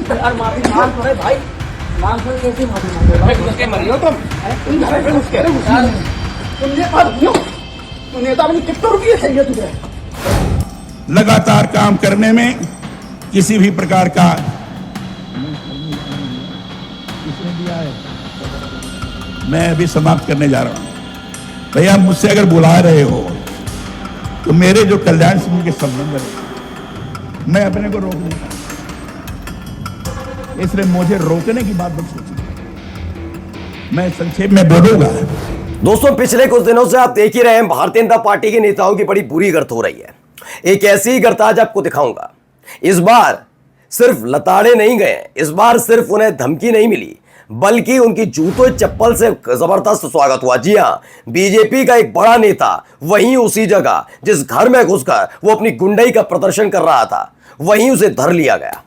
यार माफी मांग तो रहे भाई, मांग कर कैसे माफी मांगे भाई? उसके मरियो तुम तुम घर पे घुस के रहे तुम नेता बनियो, तुम नेता बनी, कितने रुपये चाहिए तुझे? लगातार काम करने में किसी भी प्रकार का मैं अभी समाप्त करने जा रहा हूं। भैया मुझसे अगर बुला रहे हो तो मेरे जो कल्याण सिंह के संबंध है, मैं अपने को रोक नहीं पाऊंगा, इसलिए मुझे रोकने की बात मत सोचिए। मैं संक्षेप में बोलूंगा। दोस्तों, पिछले कुछ दिनों से आप देख ही रहे हैं, भारतीय जनता पार्टी के नेताओं की बड़ी बुरी गड़त हो रही है। एक ऐसी ही गड़त आज आपको दिखाऊंगा। इस बार सिर्फ लताड़े नहीं गए, इस बार सिर्फ उन्हें धमकी नहीं मिली, बल्कि उनकी जूतों चप्पल से जबरदस्त स्वागत हुआ। जी हां, बीजेपी का एक बड़ा नेता वहीं उसी जगह जिस घर में घुसकर वो अपनी गुंडई का प्रदर्शन कर रहा था, वहीं उसे धर लिया गया।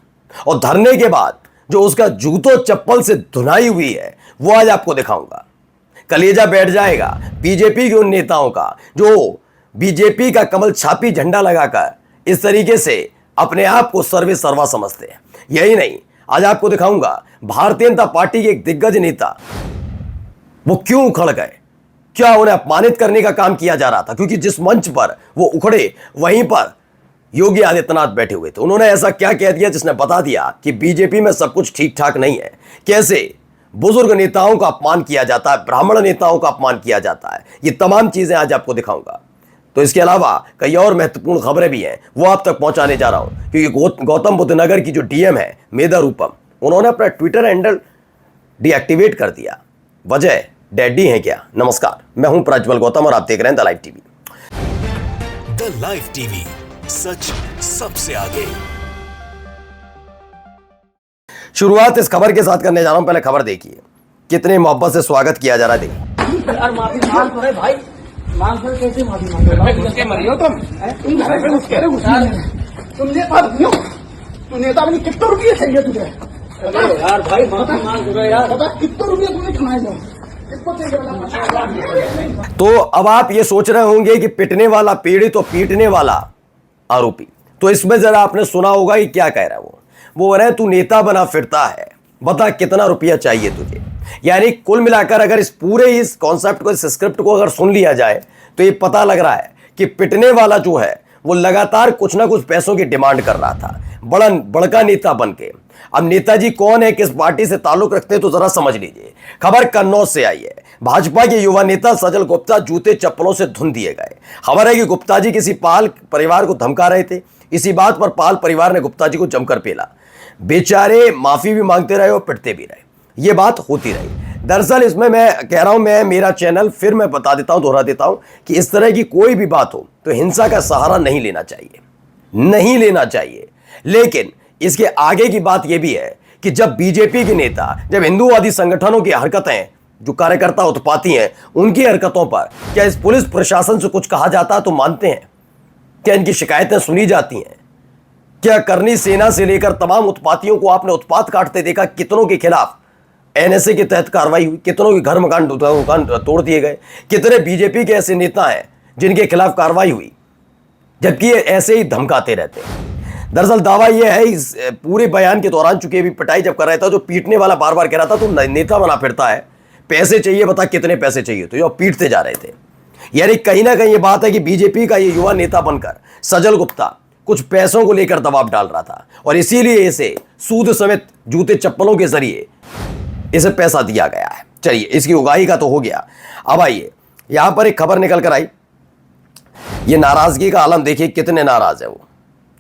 और धरने के बाद जो उसका जूतों चप्पल से धुनाई हुई है, वो आज आपको दिखाऊंगा। कलेजा बैठ जाएगा बीजेपी के उन नेताओं का जो बीजेपी का कमल छापी झंडा लगाकर इस तरीके से अपने आप को सर्वे सर्वा समझते हैं। यही नहीं, आज आपको दिखाऊंगा भारतीय जनता पार्टी के एक दिग्गज नेता वो क्यों उखड़ गए, क्या उन्हें अपमानित करने का काम किया जा रहा था, क्योंकि जिस मंच पर वो उखड़े वहीं पर योगी आदित्यनाथ बैठे हुए थे। उन्होंने ऐसा क्या कह दिया जिसने बता दिया कि बीजेपी में सब कुछ ठीक ठाक नहीं है, कैसे बुजुर्ग नेताओं का अपमान किया जाता है, ब्राह्मण नेताओं का अपमान किया जाता है। ये तमाम चीजें आज आपको दिखाऊंगा। तो इसके अलावा कई और महत्वपूर्ण खबरें भी हैं, वो आप तक पहुंचाने जा रहा हूं, क्योंकि गौतम बुद्ध नगर की जो डीएम है मेधा रूपम, उन्होंने अपना ट्विटर हैंडल डीएक्टिवेट कर दिया। वजह डैडी है क्या? नमस्कार, मैं हूं प्रज्वल गौतम और आप देख रहे हैं the live TV. The live TV, सच सबसे आगे। शुरुआत इस खबर के साथ करने जा रहा हूं। पहले खबर देखिए, कितने मोहब्बत से स्वागत किया जा रहा है। देखिए यार माफी मांग तो रहे भाई, मांग कर कैसे माफी मांगे भाई? उसके मरियो तुम घर पे घुस के रहे तुम नेता बनियो, तुम नेता बनी, कितने रुपये चाहिए तुझे? यार भाई माफी मांग तो रहे यार। बता कितने रुपये तुमने कमाए जाओ? किसको चाहिए? तो अब आप ये सोच रहे होंगे कि पिटने वाला पीड़ित तो पीटने वाला आरोपी। तो इसमें जरा आपने सुना होगा कि क्या कह रहा है वो रहे तू नेता बना फिरता है, बता कितना रुपया चाहिए तुझे। यानी कुल मिलाकर अगर इस कॉन्सेप्ट को, इस स्क्रिप्ट को अगर सुन लिया जाए तो ये पता लग रहा है कि पिटने वाला जो है वो लगातार कुछ ना कुछ पैसों की डिमांड कर रहा था, बड़का नेता बन के। अब नेताजी कौन है, किस पार्टी से ताल्लुक रखते हैं, तो जरा समझ लीजिए। खबर कन्नौज से आई है। भाजपा के युवा नेता सजल गुप्ता जूते चप्पलों से धुन दिए गए। खबर है कि गुप्ता जी किसी पाल परिवार को धमका रहे थे। इसी बात पर पाल परिवार ने गुप्ता जी को जमकर पेला। बेचारे माफी भी मांगते रहे और पिटते भी रहे। ये बात होती रही। दरअसल इसमें मैं कह रहा हूं, मेरा चैनल फिर मैं बता देता हूं, दोहरा देता हूं कि इस तरह की कोई भी बात हो तो हिंसा का सहारा नहीं लेना चाहिए, नहीं लेना चाहिए। लेकिन इसके आगे की बात यह भी है कि जब बीजेपी के नेता, जब हिंदूवादी संगठनों की हरकतें, जो कार्यकर्ता उत्पाती हैं, उनकी हरकतों पर क्या इस पुलिस प्रशासन से कुछ कहा जाता है तो मानते हैं? क्या इनकी शिकायतें सुनी जाती हैं? क्या करनी सेना से लेकर तमाम उत्पातियों को आपने उत्पात काटते देखा? कितनों के खिलाफ एनएसए के तहत कार्रवाई हुई, कितनों के घर मकान तोड़ दिए गए। कितने बीजेपी के ऐसे नेता हैं जिनके खिलाफ कार्रवाई हुई, जबकि ये ऐसे ही धमकाते रहते हैं। दरअसल दावा यह है, इस पूरे बयान के दौरान, चूंकि अभी पिटाई जब कर रहा था, जो पीटने वाला बार बार कह रहा था तू नेता बना फिरता है, पैसे चाहिए, बता कितने पैसे चाहिए, तो ये पीटते जा रहे थे। यानी कहीं ना कहीं ये बात है कि बीजेपी का ये युवा नेता बनकर सजल गुप्ता कुछ पैसों को लेकर दबाव डाल रहा था, और इसीलिए इसे सूद समेत जूते चप्पलों के जरिए इसे पैसा दिया गया है। चलिए, इसकी उगाही का तो हो गया। अब आइए, यहां पर एक खबर निकल कर आई। ये नाराजगी का आलम देखिए, कितने नाराज है वो,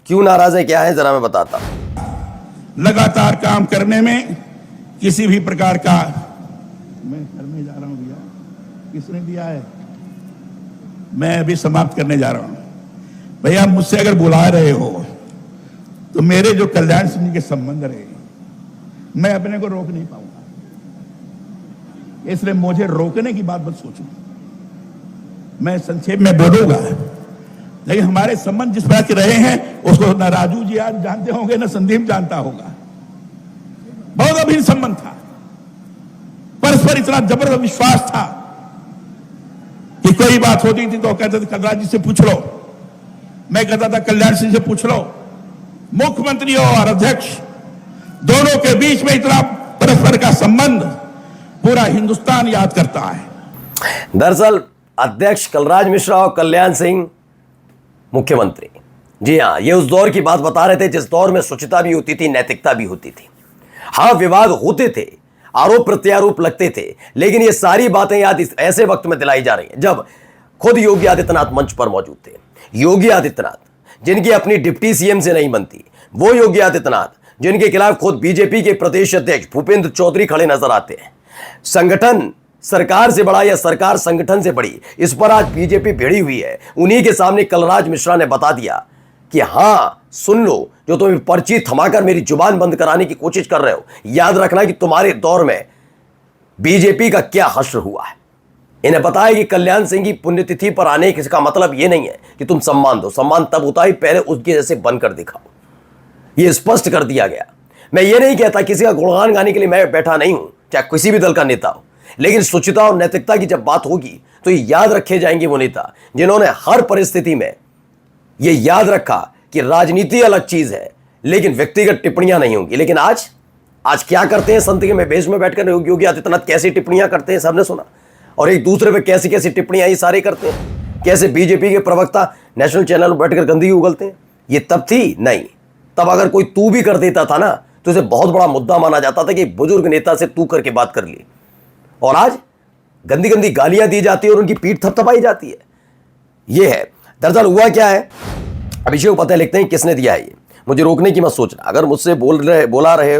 क्यों नाराज है, क्या है, जरा मैं बताता हूं। लगातार काम करने में किसी भी प्रकार का मैं करने जा रहा हूं। भैया किसने दिया है? मैं अभी समाप्त करने जा रहा हूं। भैया मुझसे अगर बुला रहे हो तो मेरे जो कल्याण सिंह के संबंध रहे, मैं अपने को रोक नहीं पाऊंगा, इसलिए मुझे रोकने की बात मत सोचो। मैं संक्षेप में बोलूंगा, लेकिन हमारे संबंध जिस प्रकार के रहे हैं उसको न राजू जी आज जानते होंगे, न संदीप जानता होगा। बहुत अभिन्न संबंध था, परस्पर इतना जबरदस्त विश्वास था कि कोई बात होती थी तो कहते थे कलराज जी से पूछ लो, मैं कहता था कल्याण सिंह से पूछ लो। मुख्यमंत्री और अध्यक्ष दोनों दोनों के बीच में इतना परस्पर का संबंध पूरा हिंदुस्तान याद करता है। दरअसल अध्यक्ष कलराज मिश्रा और कल्याण सिंह मुख्यमंत्री, जी हां, ये उस दौर की बात बता रहे थे जिस दौर में शुचिता भी होती थी, नैतिकता भी होती थी। हाँ, विवाद होते थे, आरोप प्रत्यारोप लगते थे, लेकिन ये सारी बातें याद इस ऐसे वक्त में दिलाई जा रही हैं जब खुद योगी आदित्यनाथ मंच पर मौजूद थे। योगी आदित्यनाथ जिनकी अपनी डिप्टी सीएम से नहीं बनती, वो योगी आदित्यनाथ जिनके खिलाफ खुद बीजेपी के प्रदेश अध्यक्ष भूपेंद्र चौधरी खड़े नजर आते हैं। संगठन सरकार से बड़ा या सरकार संगठन से बड़ी, इस पर आज बीजेपी भिड़ी हुई है। उन्हीं के सामने कलराज मिश्रा ने बता दिया कि हां, सुन लो, जो तुम पर्ची थमाकर मेरी जुबान बंद कराने की कोशिश कर रहे हो, याद रखना कि तुम्हारे दौर में बीजेपी का क्या हश्र हुआ है। इन्हें पता है कि कल्याण सिंह की पुण्यतिथि पर आने का मतलब यह नहीं है कि तुम सम्मान दो। सम्मान तब होता है पहले उसके जैसे बनकर दिखाओ। यह स्पष्ट कर दिया गया। मैं ये नहीं कहता, किसी का गुणगान गाने के लिए मैं बैठा नहीं हूं, चाहे किसी भी दल का नेता हो, लेकिन शुचिता और नैतिकता की जब बात होगी तो ये याद रखे जाएंगे वो नेता जिन्होंने हर परिस्थिति में ये याद रखा कि राजनीति अलग चीज है, लेकिन व्यक्तिगत टिप्पणियां नहीं होंगी। लेकिन आज क्या करते हैं, संत के में बेच में बैठकर योगी आदित्यनाथ कैसी टिप्पणियां करते हैं, सबने सुना। और एक दूसरे पे कैसी कैसी टिप्पणियां ये सारे करते हैं। कैसे बीजेपी के प्रवक्ता नेशनल चैनल पर बैठकर गंदगी उगलते हैं। ये तब थी नहीं, तब अगर कोई तू भी कर देता था ना तो इसे बहुत बड़ा मुद्दा माना जाता था कि बुजुर्ग नेता से तू करके बात कर ली। और आज गंदी गंदी गालियां दी जाती है और उनकी पीठ थपथपाई जाती है। यह है दरअसल हुआ क्या है। अभिषेक उपाध्याय लिखते हैं, किसने दिया है ये, मुझे रोकने की मत सोचना। अगर मुझसे बुला रहे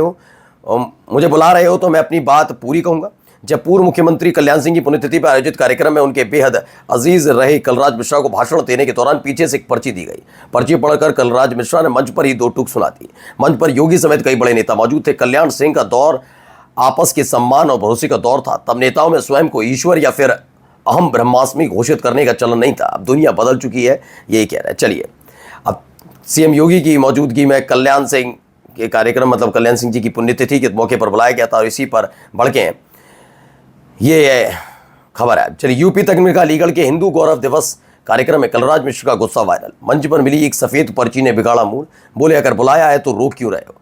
हो तो मैं अपनी बात पूरी कहूंगा। जब पूर्व मुख्यमंत्री कल्याण सिंह की पुण्यतिथि पर आयोजित कार्यक्रम में उनके बेहद अजीज रहे कलराज मिश्रा को भाषण देने के दौरान पीछे से एक पर्ची दी गई। पर्ची पढ़कर कलराज मिश्रा ने मंच पर ही दो टूक सुना दी। मंच पर योगी समेत कई बड़े नेता मौजूद थे। कल्याण सिंह का दौर आपस के सम्मान और भरोसे का दौर था। तब नेताओं में स्वयं को ईश्वर या फिर अहम ब्रह्मास्मि घोषित करने का चलन नहीं था। अब दुनिया बदल चुकी है, यही कह रहे हैं। चलिए, अब सीएम योगी की मौजूदगी में कल्याण सिंह के कार्यक्रम, मतलब कल्याण सिंह जी की पुण्यतिथि के मौके पर बुलाया गया था और इसी पर भड़के ये खबर है। चलिए, यूपी तकनीका लीगल के हिंदू गौरव दिवस कार्यक्रम में कलराज मिश्र का गुस्सा वायरल। मंच पर मिली एक सफेद पर्ची ने बिगाड़ा मूड। बोले, अगर बुलाया है तो रोक क्यों रहे हो।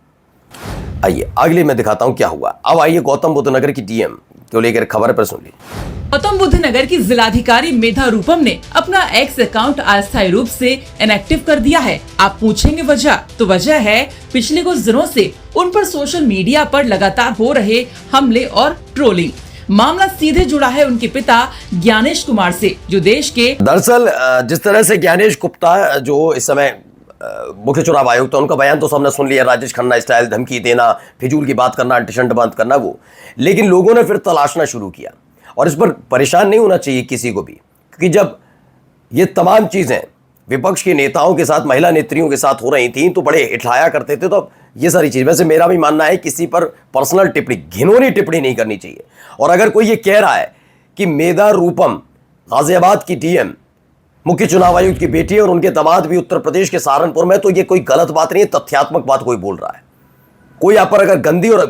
आइए अगले मैं दिखाता हूं क्या हुआ। अब आइए गौतम बुद्ध नगर की डीएम को लेकर खबर पर सुन लीजिए। गौतम बुद्ध नगर की जिलाधिकारी मेधा रूपम ने अपना एक्स अकाउंट अस्थायी रूप से इनएक्टिव कर दिया है। आप पूछेंगे वजह, तो वजह है पिछले कुछ दिनों से उन पर सोशल मीडिया पर लगातार हो रहे हमले और ट्रोलिंग। मामला सीधे जुड़ा है उनके पिता ज्ञानेश कुमार से, जो देश के दरअसल जिस तरह से ज्ञानेश गुप्ता जो इस समय मुख्य चुनाव आयुक्त है, उनका बयान तो सबने सुन लिया। राजेश खन्ना स्टाइल धमकी देना, फिजूल की बात करना, टिशंट बंद करना वो। लेकिन लोगों ने फिर तलाशना शुरू किया और इस पर परेशान नहीं होना चाहिए किसी को भी, क्योंकि जब ये तमाम चीजें विपक्ष के नेताओं के साथ, महिला नेत्रियों के साथ हो रही थी तो बड़े इठलाया करते थे। तो ये सारी चीज, वैसे मेरा भी मानना है किसी पर पर्सनल टिप्पणी, घिनौनी टिप्पणी नहीं करनी चाहिए। और अगर कोई ये कह रहा है कि मेधा रूपम गाजियाबाद की डीएम मुख्य चुनाव आयुक्त की बेटी है और उनके दामाद भी उत्तर प्रदेश के सहारनपुर में, तो ये कोई गलत बात नहीं है, तथ्यात्मक बात कोई बोल रहा है। कोई आप पर अगर गंदी और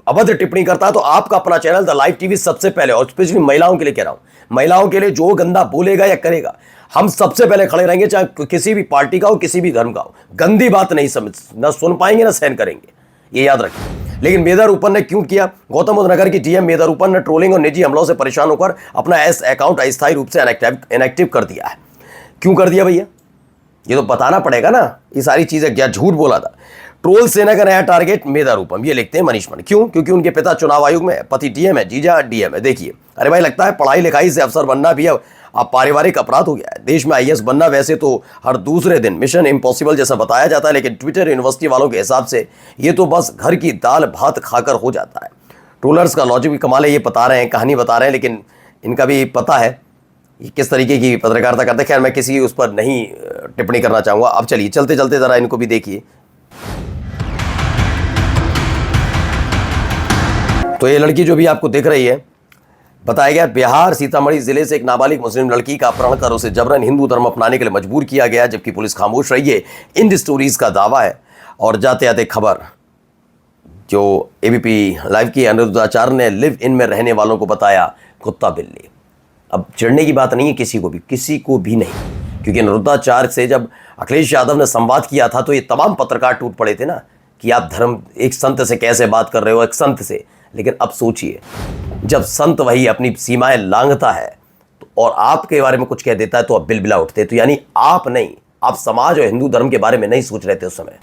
अभद्र टिप्पणी करता है तो आपका अपना चैनल द लाइव टीवी सबसे पहले, और स्पेशली महिलाओं के लिए कह रहा हूं, महिलाओं के लिए जो गंदा बोलेगा या करेगा, हम सबसे पहले खड़े रहेंगे, चाहे किसी भी पार्टी का हो, किसी भी धर्म का हो। गंदी बात नहीं समझ, ना सुन पाएंगे ना सहन करेंगे, ये याद रखिए। लेकिन मेधा रूपन ने क्यों किया? गौतम बुद्ध नगर की डीएम मेधा रूपन ने ट्रोलिंग और निजी हमलों से परेशान होकर अपना अकाउंट अस्थायी रूप से इनएक्टिव कर दिया है। क्यों कर दिया भैया, ये तो बताना पड़ेगा ना। ये सारी चीजें क्या झूठ बोला था। ट्रोल सेना का नया टारगेट मेधा रूपम, ये लिखते हैं मनीष मन। क्यों? क्योंकि उनके पिता चुनाव आयोग में, पति डीएम है, जीजा डीएम है। देखिए, अरे भाई, लगता है पढ़ाई लिखाई से अफसर बनना भी अब पारिवारिक अपराध हो गया है। देश में आईएएस बनना वैसे तो हर दूसरे दिन मिशन इम्पॉसिबल जैसा बताया जाता है, लेकिन ट्विटर यूनिवर्सिटी वालों के हिसाब से ये तो बस घर की दाल भात खाकर हो जाता है। ट्रोलर्स का लॉजिक भी कमाल है, ये बता रहे हैं, कहानी बता रहे हैं, लेकिन इनका भी पता है ये किस तरीके की पत्रकारिता करते हैं। खैर, मैं किसी उस पर नहीं टिप्पणी करना चाहूंगा। अब चलिए, चलते चलते जरा इनको भी देखिए। तो ये लड़की जो भी आपको दिख रही है, बताया गया बिहार सीतामढ़ी जिले से एक नाबालिग मुस्लिम लड़की का अपहरण कर उसे जबरन हिंदू धर्म अपनाने के लिए मजबूर किया गया, जबकि पुलिस खामोश रही है। इन स्टोरीज का दावा है। और जाते जाते खबर जो एबीपी लाइव की, अनिरुद्धाचार्य ने लिव इन में रहने वालों को बताया कुत्ता बिल्ली। अब चिढ़ने की बात नहीं है किसी को भी नहीं, क्योंकि अनिरुद्धाचार्य से जब अखिलेश यादव ने संवाद किया था तो ये तमाम पत्रकार टूट पड़े थे ना कि आप धर्म, एक संत से कैसे बात कर रहे हो, एक संत से। लेकिन अब सोचिए, जब संत वही अपनी सीमाएं लांघता है तो और आपके बारे में कुछ कह देता है तो आप बिलबिला उठते। तो यानी आप नहीं, आप समाज और हिंदू धर्म के बारे में नहीं सोच रहे थे उस समय।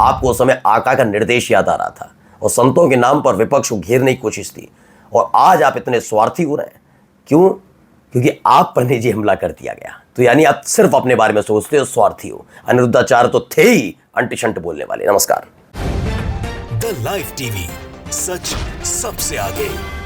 आपको उस समय आका का निर्देश याद आ रहा था और संतों के नाम पर विपक्ष को घेरने की कोशिश थी। और आज आप इतने स्वार्थी हो रहे हैं, क्यों? क्योंकि आप पर निजी हमला कर दिया गया। तो यानी आप सिर्फ अपने बारे में सोचते हो, स्वार्थी हो। अनिरुद्धाचार्य तो थे ही अंट शंट बोलने वाले। नमस्कार। द लाइव टीवी, सच सबसे आगे।